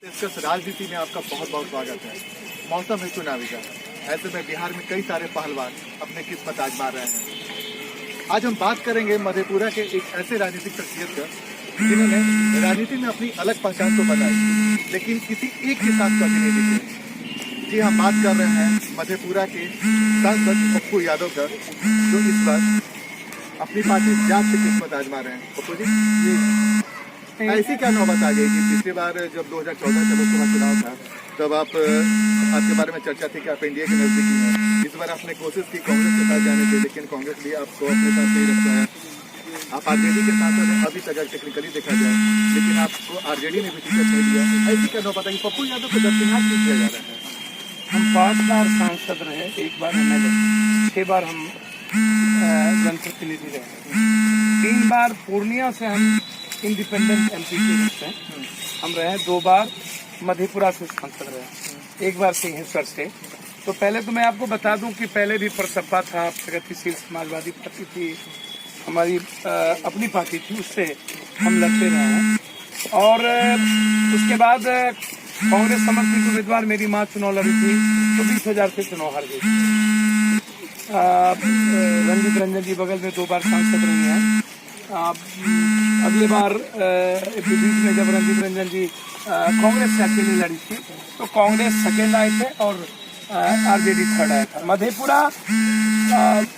Discuss राजनीति में आपका बहुत बहुत स्वागत है। मौसम है चुनावी का, ऐसे में बिहार में कई सारे पहलवान अपने किस्मत आजमा रहे हैं। आज हम बात करेंगे मधेपुरा के एक ऐसे राजनीतिक शख्सियत का जिन्होंने राजनीति में अपनी अलग पहचान तो बनाई, लेकिन किसी एक के साथ कभी नहीं दिखे। जी हम बात कर रहे हैं मधेपुरा के सांसद पप्पू यादव का, जो इस बार अपनी पार्टी जात से किस्मत आजमा रहे हैं। पप्पू जी, ऐसी क्या नौबत आ गई कि पिछली बार जब 2014 का लोकसभा चुनाव था तब आपके बारे में चर्चा थी कि आप एनडीए के नजदीकी हैं। इस बार आपने कोशिश की कांग्रेस के साथ जाने की, लेकिन कांग्रेस भी आपको अपने साथ नहीं रखता है। आप आरजेडी के साथ अभी तक टेक्निकली देखा जाए, लेकिन आपको आरजेडी ने भी टिकट नहीं दिया। ऐसी क्या नौबत आई? पप्पू यादव को दरकिनार क्यों किया जा रहा है? हम 5 बार सांसद रहे, 1 बार एमएलए, 6 बार हम जनप्रतिनिधि रहे, 3 बार पूर्णिया से हम इंडिपेंडेंट एमपी के रूप में हम रहे, 2 बार मधेपुरा से सांसद रहे, 1 बार सिंहेश्वर से। तो पहले तो मैं आपको बता दूं कि पहले भी प्रसपा था, प्रगतिशील समाजवादी पार्टी थी, हमारी अपनी पार्टी थी, उससे हम लड़ते रहे हैं। और उसके बाद कांग्रेस समर्थित उम्मीदवार मेरी माँ चुनाव लड़ी थी तो 20,000 से चुनाव हार गई। रंजीत रंजन जी बगल में 2 बार सांसद रही हैं। अगली बार बीच में जब रंजीत रंजन जी कांग्रेस से अकेले लड़ी थी तो कांग्रेस सेकेंड आए थे और आरजेडी थर्ड आया था। मधेपुरा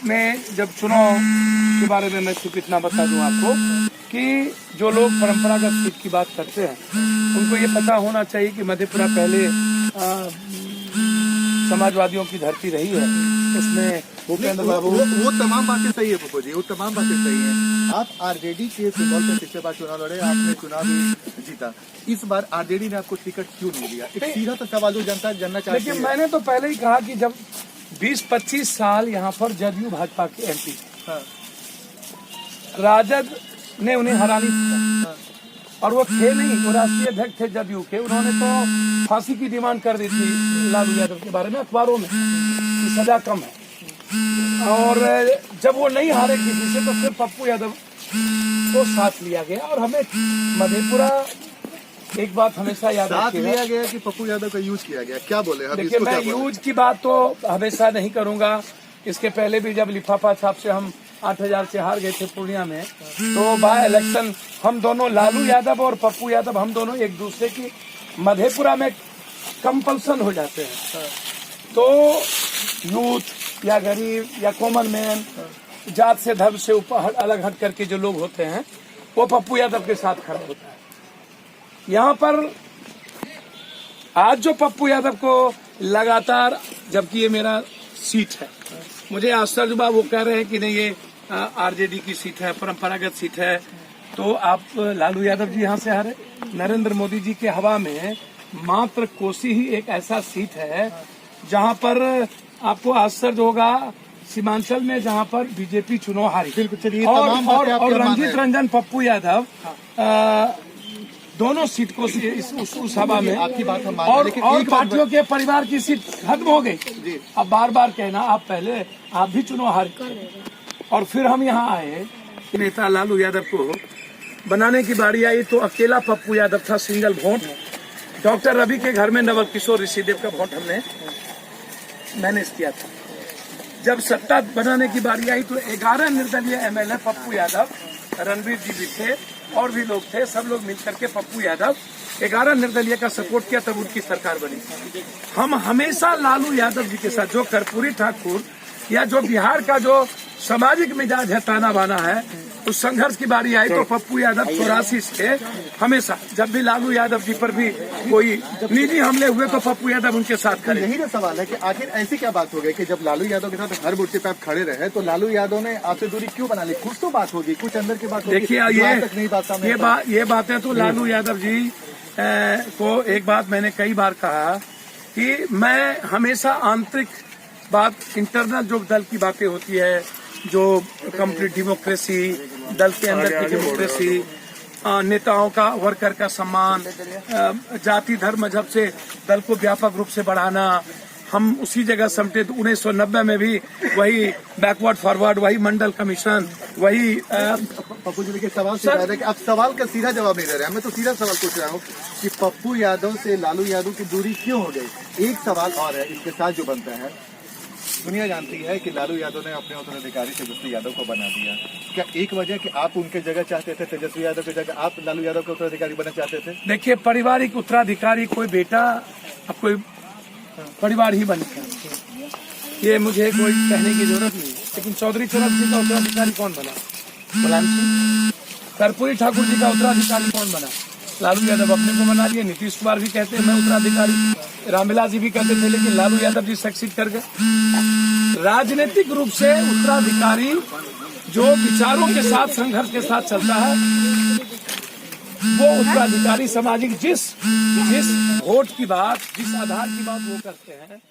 में जब चुनाव के बारे में मैं सिर्फ इतना बता दूं आपको कि जो लोग परंपरागत सीट की बात करते हैं उनको ये पता होना चाहिए कि मधेपुरा पहले समाजवादियों की धरती रही है। उसमें भूपेंद्र बाबू वो तमाम बातें सही है पप्पू जी, वो तमाम बातें सही हैं। आप आरजेडी के सिंबल पे पिछले बार चुनाव लड़े, आपने चुनाव भी जीता। इस बार आरजेडी ने आपको टिकट क्यों नहीं दिया? एक सीधा तो सवाल जो जनता जानना चाहती है। लेकिन मैंने तो पहले ही कहा कि जब 20-25 साल यहाँ पर जदयू भाजपा के एमपी थे, राजद ने उन्हें हरानी थी और वो थे नहीं, वो राष्ट्रीय अध्यक्ष थे जदयू के। उन्होंने तो फांसी की डिमांड कर दी थी लालू यादव के बारे में अखबारों में कि सजा कम है। और जब वो नहीं हारे किसी से तो फिर पप्पू यादव को साथ लिया गया और हमें मधेपुरा एक बात हमेशा याद लिया गया कि पप्पू यादव का यूज किया गया। क्या बोले? देखिए, मैं यूज की बात तो हमेशा नहीं करूंगा। इसके पहले भी जब लिफाफा छाप से हम 8,000 से हार गए थे पूर्णिया में, तो बाय इलेक्शन हम दोनों, लालू यादव और पप्पू यादव, हम दोनों एक दूसरे की मधेपुरा में कंपल्सन हो जाते हैं। तो यूथ या गरीब या कॉमन मैन, जात से धर्म से ऊपर अलग हट करके जो लोग होते हैं वो पप्पू यादव के साथ खड़ा होता है। यहाँ पर आज जो पप्पू यादव को लगातार, जबकि ये मेरा सीट है, मुझे आश्चर्य हुआ, वो कह रहे हैं कि नहीं ये आरजेडी की सीट है, परंपरागत सीट है। तो आप लालू यादव जी यहाँ से हारे। नरेंद्र मोदी जी के हवा में मात्र कोसी ही एक ऐसा सीट है जहाँ पर आपको आश्चर्य होगा, सीमांचल में जहाँ पर बीजेपी चुनाव हारी। और रंजीत रंजन पप्पू यादव दोनों सीट को उस सभा में आपकी बात हम और पार्टियों के परिवार की सीट खत्म हो गई। अब बार बार कहना, आप भी चुनाव हारे और फिर हम यहाँ आए। नेता लालू यादव को बनाने की बारी आई तो अकेला पप्पू यादव था, सिंगल वोट। डॉक्टर रवि के घर में नवल किशोर ऋषिदेव का वोट हमने मैनेज किया था। जब सत्ता बनाने की बारी आई तो 11 निर्दलीय एमएलए, पप्पू यादव, रणवीर जी भी थे और भी लोग थे, सब लोग मिलकर के पप्पू यादव 11 निर्दलीय का सपोर्ट किया, तब उनकी सरकार बनी। हम हमेशा लालू यादव जी के साथ, जो कर्पूरी ठाकुर या जो बिहार का जो सामाजिक मिजाज है, ताना बाना है, उस संघर्ष की बारी आई तो पप्पू यादव 84 से हमेशा, जब भी लालू यादव जी पर भी कोई निजी हमले हुए तो पप्पू यादव उनके साथ खड़े। यही ना सवाल है कि आखिर ऐसी क्या बात हो गई कि जब लालू यादव के साथ हर मुद्दे पे आप खड़े रहे तो लालू यादव ने आपसे दूरी क्यों बना ली? कुछ तो बात होगी, कुछ अंदर की बात होगी। देखिए, ये बातें तो लालू यादव जी को एक बात मैंने कई बार कहा कि मैं हमेशा आंतरिक बात, इंटरनल जो दल की बातें होती है, जो कंप्लीट डेमोक्रेसी, दल के अंदर की डेमोक्रेसी, नेताओं का, वर्कर का सम्मान, जाति धर्म मजहब से दल को व्यापक रूप से बढ़ाना, हम उसी जगह समटे। 1990 में भी वही बैकवर्ड फॉरवर्ड, वही मंडल कमीशन, वही पप्पू जी के सवाल से आप सवाल का सीधा जवाब नहीं दे रहे हैं। मैं तो सीधा सवाल पूछ रहा हूँ कि पप्पू यादव से लालू यादव की दूरी क्यों हो गई। एक सवाल और है इसके साथ जो बनता है, दुनिया जानती है कि लालू यादव ने अपने उत्तराधिकारी तेजस्वी यादव को बना दिया। क्या एक वजह कि आप उनके जगह चाहते थे, तेजस्वी यादव की जगह आप लालू यादव के उत्तराधिकारी बनना चाहते थे? देखिए, पारिवारिक उत्तराधिकारी कोई बेटा अब कोई परिवार ही बनता है, ये मुझे कोई कहने की जरूरत नहीं। लेकिन चौधरी चरण सिंह का उत्तराधिकारी कौन बना? मुलायम सिंह। कर्पूरी ठाकुर जी का उत्तराधिकारी कौन बना? लालू यादव अपने को बना लिए। नीतीश कुमार भी कहते हैं मैं उत्तराधिकारी, रामविलास जी भी कहते थे, लेकिन लालू यादव जी सक्सीड कर गए। राजनीतिक रूप से उत्तराधिकारी जो विचारों के साथ, संघर्ष के साथ चलता है, वो उत्तराधिकारी सामाजिक जिस वोट की बात, जिस आधार की बात वो करते हैं,